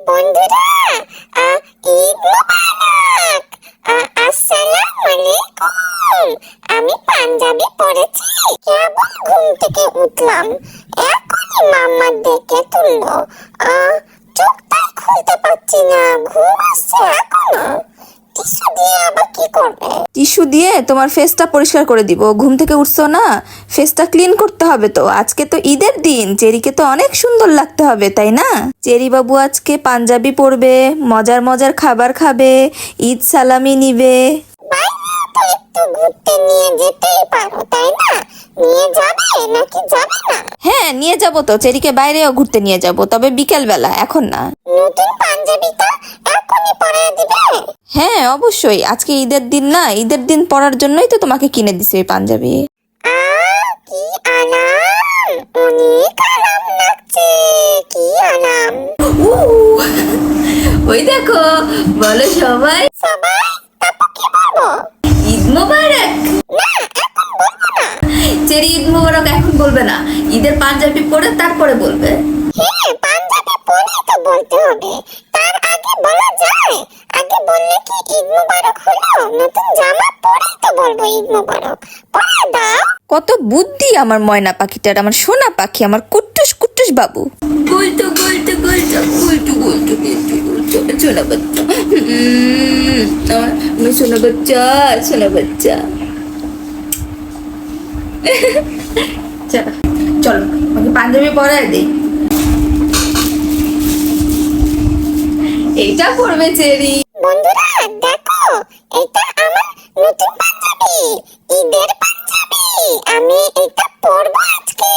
বন্ধুরা, ঈদ মোবারক। আসসালামু আলাইকুম। আমি পাঞ্জাবি পরেছি, কেবল ঘুম থেকে উঠলাম, এখনই মাম্মা ডেকে তুললো। চোখটাই খুলতে পারছি না, ঘুম আসছে এখনো। টিস্যু দিয়ে আবার কি করবে? টিস্যু দিয়ে তোমার ফেসটা পরিষ্কার করে দিব। ঘুম থেকে উঠছো না, ফেসটা ক্লিন করতে হবে তো। আজকে তো ঈদের দিন, চেরিকে তো অনেক সুন্দর লাগতে হবে, তাই না? চেরি বাবু আজকে পাঞ্জাবি পরবে, মজার মজার খাবার খাবে, ঈদ সালামি নিবে। বাইরেও তো একটু ঘুরতে নিয়ে যেতেই পারো, তাই না? নিয়ে যাবে নাকি যাবে না? হ্যাঁ, নিয়ে যাব তো। চেরিকে বাইরেও ঘুরতে নিয়ে যাব, তবে বিকেল বেলা, এখন না। নতুন পাঞ্জাবিটা এখনই পরিয়ে দিবে? হ্যাঁ অবশ্যই, আজকে ঈদের দিন না, ঈদের দিন পরার জন্যই তো তোমাকে কিনে দিছি ওই পাঞ্জাবি। কি আরাম, অনেক আরাম লাগছে, কি আরাম। ওই দেখো, বলো সবাই সবাই তারপর কি বলবো? ঈদ মোবারক। না, এখন বলবো না। চেরি ঈদ মোবারক এখন বলবে না, ঈদের পাঞ্জাবি পরে তারপরে বলবে। হ্যাঁ, পাঞ্জাবি পরেই তো বলতে হবে, তার আগে বলা যায়? আগে বললে কি ঈদ মোবারক হলো? নতুন জামা পরেই তো বলবো ঈদ মোবারক। পরে দাও। কত বুদ্ধি আমার ময়না পাখিটার, আমার সোনা পাখি, আমার কুট্টুস কুট্টুস বাবু। গুলটু গুলটু গুলটু গুলটু গুলটু গুলটু গুলটু, সোনা বাচ্চা, আমার সোনা বাচ্চা, সোনা বাচ্চা। চলো চলো, ওকে পাঞ্জাবি পরায় দিই। এইটা পরবে চেরি। বন্ধুরা দেখো, এটা আমার নতুন পাঞ্জাবি, ঈদের পাঞ্জাবি। আমি এটা পরবো আজকে।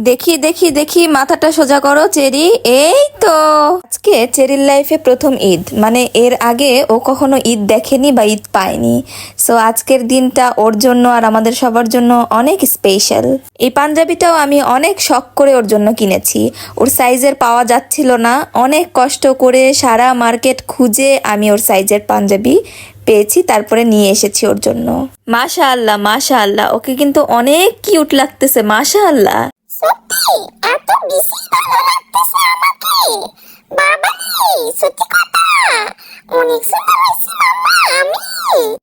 দেখি দেখি দেখি, মাথাটা সোজা করো চেরি। এই তো আজকে চেরির লাইফে প্রথম ঈদ, মানে এর আগে ও কখনো ঈদ দেখেনি বা ঈদ পায়নি। সো আজকের দিনটা ওর জন্য আর আমাদের সবার জন্য অনেক স্পেশাল। এই পাঞ্জাবিটাও আমি অনেক শখ করে ওর জন্য কিনেছি। ওর সাইজের পাওয়া যাচ্ছিল না, অনেক কষ্ট করে সারা মার্কেট খুঁজে আমি ওর সাইজের পাঞ্জাবি পেয়েছি, তারপরে নিয়ে এসেছি ওর জন্য। মাশাআল্লাহ মাশাআল্লাহ, ওকে কিন্তু অনেক কিউট লাগতেছে, মাশাআল্লাহ। সত্যি এত বেশি ভালো লাগতেছে আমাকে। বাবা রে, সত্যি কথা, অনেক সুন্দর হয়েছে মাম্মা। আমি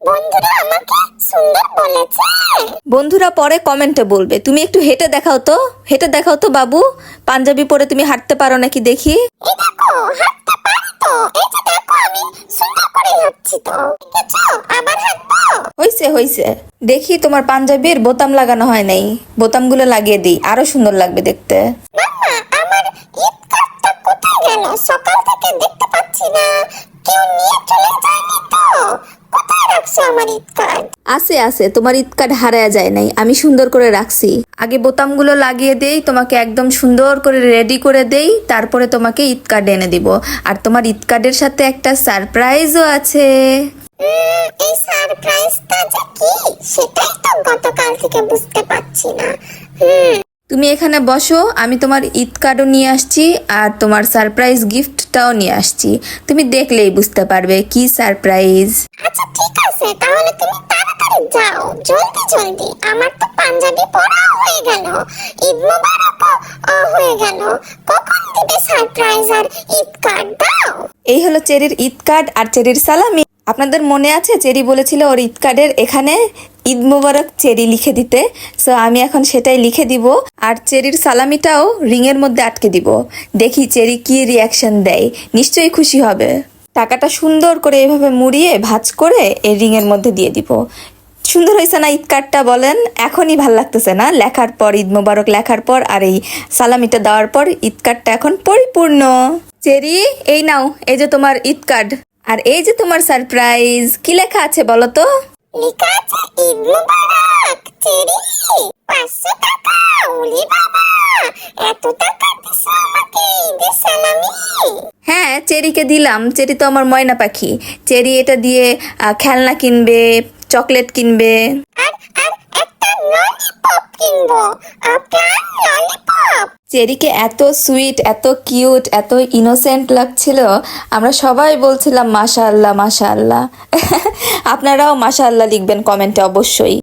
বন্ধুরা আমাকে সুন্দর বলেছে। বন্ধুরা পরে কমেন্টে বলবে। তুমি একটু হেঁটে দেখাও তো, হেঁটে দেখাও তো বাবু, পাঞ্জাবি পরে তুমি হাঁটতে পারো নাকি দেখি। এই দেখো, হাঁটতে পারি তো। এই যে দেখো, আমি সুন্দর করে হাঁটছি তো। দেখেছো? আবার হাঁটবো। হইছে হইছে, দেখি তোমার পাঞ্জাবির বোতাম লাগানো হয় নাই, বোতামগুলো লাগিয়ে দিই, আরো সুন্দর লাগবে দেখতে। মাম্মা, আমার ঈদ কার্ডটা কোথায় গেল? সকাল থেকে দেখতে পাচ্ছি না, কেউ নিয়ে চলে যায়নি তো? কোথায় রাখছো আমার ঈদ কার্ড? আছে আছে, তোমার ঈদ কার্ড হারায়া যায় নাই, আমি সুন্দর করে রাখছি। আগে বোতামগুলো লাগিয়ে দেই, তোমাকে একদম সুন্দর করে রেডি করে দেই, তারপরে তোমাকে ঈদ কার্ড এনে দিব। আর তোমার ঈদ কার্ডের সাথে একটা সারপ্রাইজও আছে। এই সারপ্রাইজটা যে কি, সেটাই তো গতকাল থেকে বুঝতে পারছি না। তুমি এখানে বসো, আমি তোমার ঈদ কার্ডও নিয়ে আসছি আর তোমার সারপ্রাইজ গিফটটাও নিয়ে আসছি। তুমি দেখলেই বুঝতে পারবে কি সারপ্রাইজ। আচ্ছা ঠিক আছে, তাহলে তুমি তাড়াতাড়ি যাও, জলদি জলদি। আমার তো পাঞ্জাবি পরাও হয়ে গেল, ঈদ মোবারকও হয়ে গেল। কখন দিবে সারপ্রাইজ আর ঈদ কার্ড? দাও। এই হলো চেরির ঈদ কার্ড আর চেরির সালামি। আপনাদের মনে আছে চেরি বলেছিল ওর ঈদ কার্ডের এখানে ঈদ মোবারক চেরি লিখে দিতে, সো আমি এখন সেটাই লিখে দিব। আর চেরির সালামিটাও রিং এর মধ্যে আটকে দিব। দেখি চেরি কি রিয়াকশন দেয়, নিশ্চয়ই খুশি হবে। টাকাটা সুন্দর করে এভাবে মুড়িয়ে ভাঁজ করে এই রিং এর মধ্যে দিয়ে দিব। সুন্দর হয়েছে না ঈদ কার্ডটা বলেন? এখনই ভাল লাগতেছে না? লেখার পর, ঈদ মোবারক লেখার পর আর এই সালামিটা দেওয়ার পর ঈদ কার্ডটা এখন পরিপূর্ণ। চেরি, এই নাও, এই যে তোমার ঈদ কার্ড, আর এই যে তোমার সারপ্রাইজ। কি লেখা আছে বলো তো? লেখা আছে ঈদ মোবারক চেরি, 500 টাকা। ওলি বাবা, এত টাকা দিছো আমাকে ঈদের সালামি? হ্যাঁ, চেরিকে দিলাম, চেরি তো আমার ময়না পাখি। চেরি এটা দিয়ে খেলনা কিনবে, চকলেট কিনবে। আর আর একটা ললিপপ কিনবো, প্রাণ ললিপপ। চেরিকে এত সুইট, এত কিউট, এত ইনোসেন্ট লাগছিল, আমরা সবাই বলছিলাম মাশাআল্লাহ মাশাআল্লাহ। আপনারাও মাশাআল্লাহ লিখবেন কমেন্টে অবশ্যই।